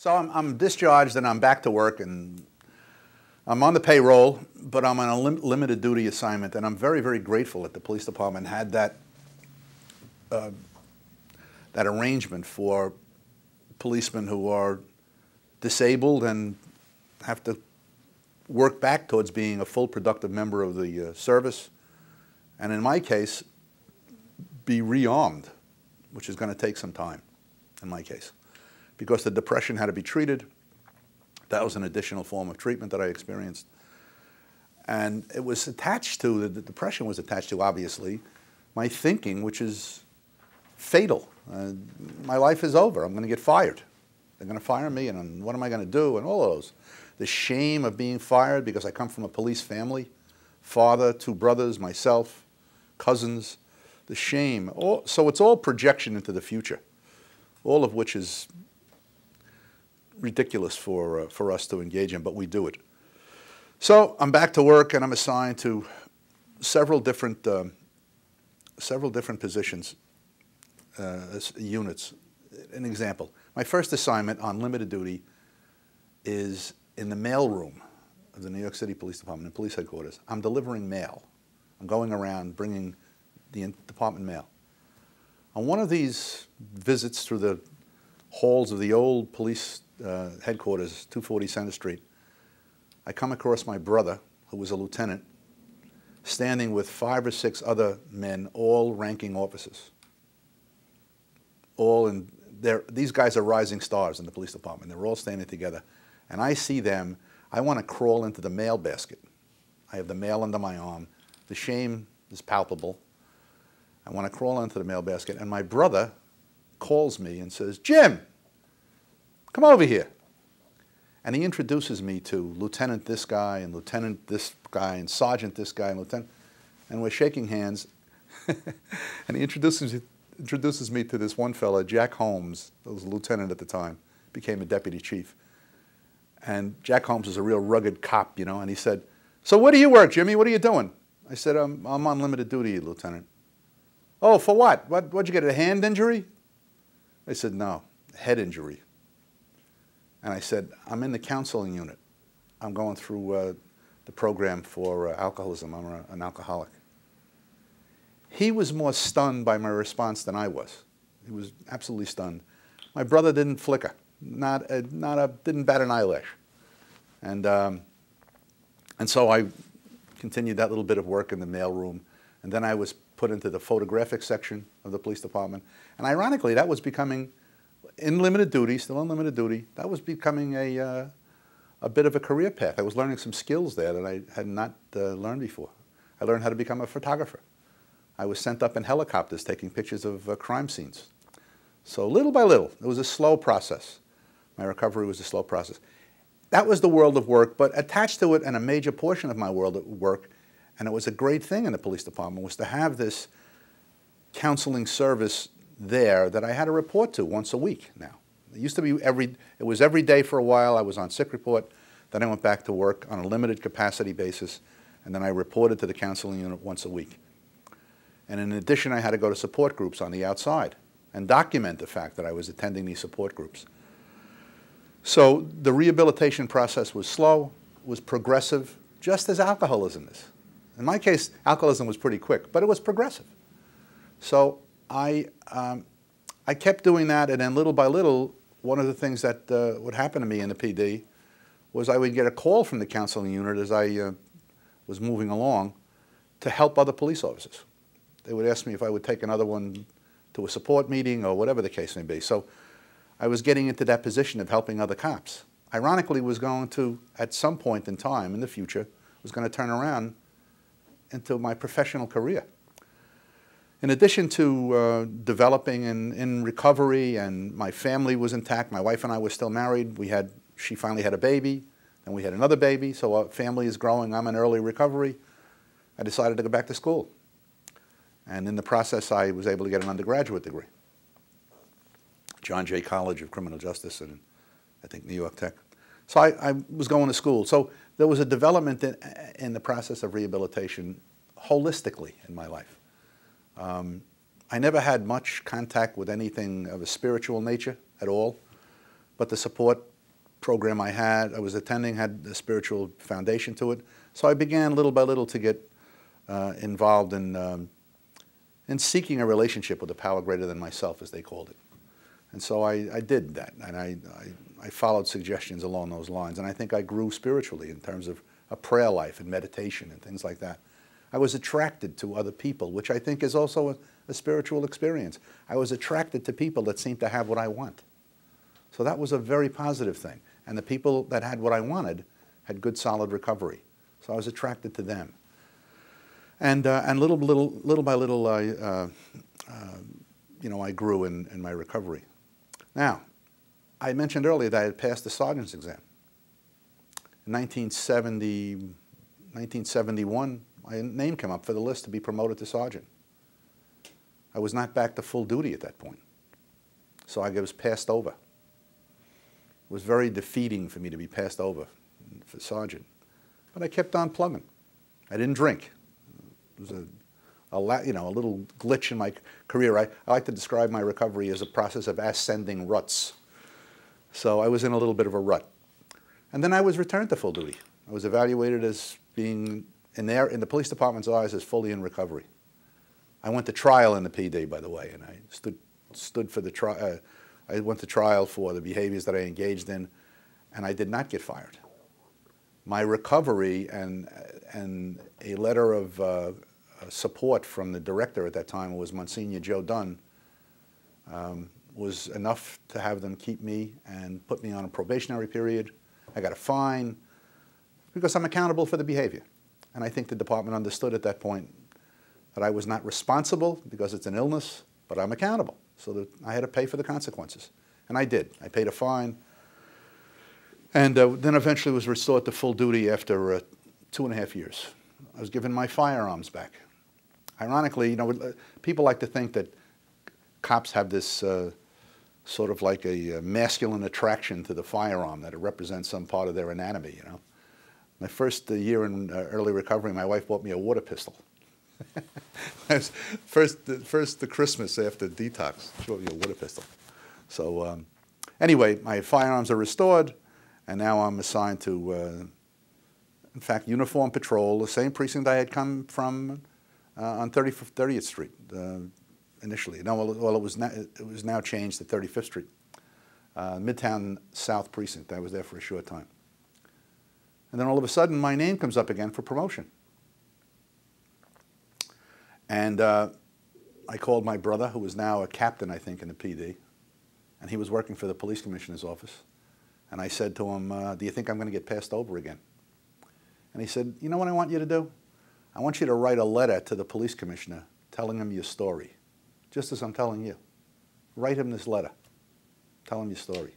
So I'm discharged and I'm back to work, and I'm on the payroll, but I'm on a limited duty assignment, and I'm very, very grateful that the police department had that arrangement for policemen who are disabled and have to work back towards being a full productive member of the service, and in my case, be rearmed, which is going to take some time in my case, because the depression had to be treated. That was an additional form of treatment that I experienced. And it was attached to, the depression was attached to, obviously, my thinking, which is fatal. My life is over. I'm going to get fired. They're going to fire me, and what am I going to do? And all of those. The shame of being fired because I come from a police family, father, 2 brothers, myself, cousins, the shame. So it's all projection into the future, all of which is ridiculous for us to engage in, but we do it. So I'm back to work, and I'm assigned to several different positions, units. An example, my first assignment on limited duty is in the mail room of the New York City Police Department, in police headquarters. I'm delivering mail. I'm going around bringing the department mail. On one of these visits through the halls of the old police headquarters, 240 Center Street, I come across my brother, who was a lieutenant, standing with 5 or 6 other men, all ranking officers. These guys are rising stars in the police department. They're all standing together. And I see them. I want to crawl into the mail basket. I have the mail under my arm. The shame is palpable. I want to crawl into the mail basket. And my brother calls me and says, "Jim, come over here." And he introduces me to Lieutenant this guy and Lieutenant this guy and Sergeant this guy and Lieutenant. And we're shaking hands. And he introduces me to this one fella, Jack Holmes, who was a lieutenant at the time, became a deputy chief. And Jack Holmes was a real rugged cop, you know, and he said, "So where do you work, Jimmy? What are you doing?" I said, I'm on limited duty, Lieutenant." "Oh, for what? What'd you get, a hand injury?" I said, "No, head injury." And I said, "I'm in the counseling unit. I'm going through the program for alcoholism. I'm an alcoholic." He was more stunned by my response than I was. He was absolutely stunned. My brother didn't flicker, didn't bat an eyelash. And so I continued that little bit of work in the mailroom, and then I was put into the photographic section of the police department. And ironically, that was becoming, in limited duty, still in limited duty, that was becoming a bit of a career path. I was learning some skills there that I had not learned before. I learned how to become a photographer. I was sent up in helicopters taking pictures of crime scenes. So little by little, it was a slow process. My recovery was a slow process. That was the world of work, but attached to it, and a major portion of my world of work, and it was a great thing in the police department, was to have this counseling service there that I had to report to once a week now. It used to be every day for a while. I was on sick report. Then I went back to work on a limited capacity basis, and then I reported to the counseling unit once a week. And in addition, I had to go to support groups on the outside and document the fact that I was attending these support groups. So the rehabilitation process was slow, was progressive, just as alcoholism is. In my case, alcoholism was pretty quick, but it was progressive. So I kept doing that, and then little by little, one of the things that would happen to me in the PD was I would get a call from the counseling unit as I was moving along to help other police officers. They would ask me if I would take another one to a support meeting or whatever the case may be. So I was getting into that position of helping other cops. Ironically, was going to, at some point in time in the future, was going to turn around into my professional career. In addition to developing in recovery, and my family was intact, my wife and I were still married. She finally had a baby, and we had another baby, so our family is growing. I'm in early recovery. I decided to go back to school. And in the process, I was able to get an undergraduate degree. John Jay College of Criminal Justice and I think New York Tech. So I was going to school. So there was a development in the process of rehabilitation holistically in my life. I never had much contact with anything of a spiritual nature at all, but the support program I was attending had a spiritual foundation to it. So I began little by little to get involved in seeking a relationship with a power greater than myself, as they called it. And so I did that, and I followed suggestions along those lines, and I think I grew spiritually in terms of a prayer life and meditation and things like that. I was attracted to other people, which I think is also a spiritual experience. I was attracted to people that seemed to have what I want. So that was a very positive thing. And the people that had what I wanted had good, solid recovery. So I was attracted to them. And little by little, I grew in my recovery. Now, I mentioned earlier that I had passed the sergeant's exam. In 1971, my name came up for the list to be promoted to sergeant. I was not back to full duty at that point, so I was passed over. It was very defeating for me to be passed over for sergeant, but I kept on plugging. I didn't drink. It was a little glitch in my career. I like to describe my recovery as a process of ascending ruts. So I was in a little bit of a rut. And then I was returned to full duty. I was evaluated as being, in the police department's eyes, as fully in recovery. I went to trial in the PD, by the way, and I stood for the trial. I went to trial for the behaviors that I engaged in, and I did not get fired. My recovery and a letter of support from the director at that time, who was Monsignor Joe Dunn, was enough to have them keep me and put me on a probationary period. I got a fine because I'm accountable for the behavior. And I think the department understood at that point that I was not responsible because it's an illness, but I'm accountable. So that I had to pay for the consequences. And I did. I paid a fine. And then eventually was restored to full duty after 2.5 years. I was given my firearms back. Ironically, people like to think that cops have this sort of like a masculine attraction to the firearm, that it represents some part of their anatomy, My first year in early recovery, my wife bought me a water pistol. first the Christmas after detox, she bought me a water pistol. So anyway, my firearms are restored, and now I'm assigned to, in fact, uniform patrol, the same precinct I had come from on 30th Street initially. No, well, it was now changed to 35th Street, Midtown South Precinct. I was there for a short time. And then all of a sudden, my name comes up again for promotion. And I called my brother, who was now a captain, I think, in the PD, and he was working for the police commissioner's office. And I said to him, do you think I'm going to get passed over again? And he said, you know what I want you to do? I want you to write a letter to the police commissioner telling him your story, just as I'm telling you. Write him this letter. Tell him your story.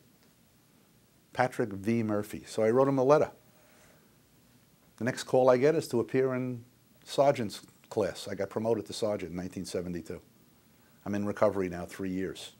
Patrick V. Murphy. So I wrote him a letter. The next call I get is to appear in sergeant's class. I got promoted to sergeant in 1972. I'm in recovery now 3 years.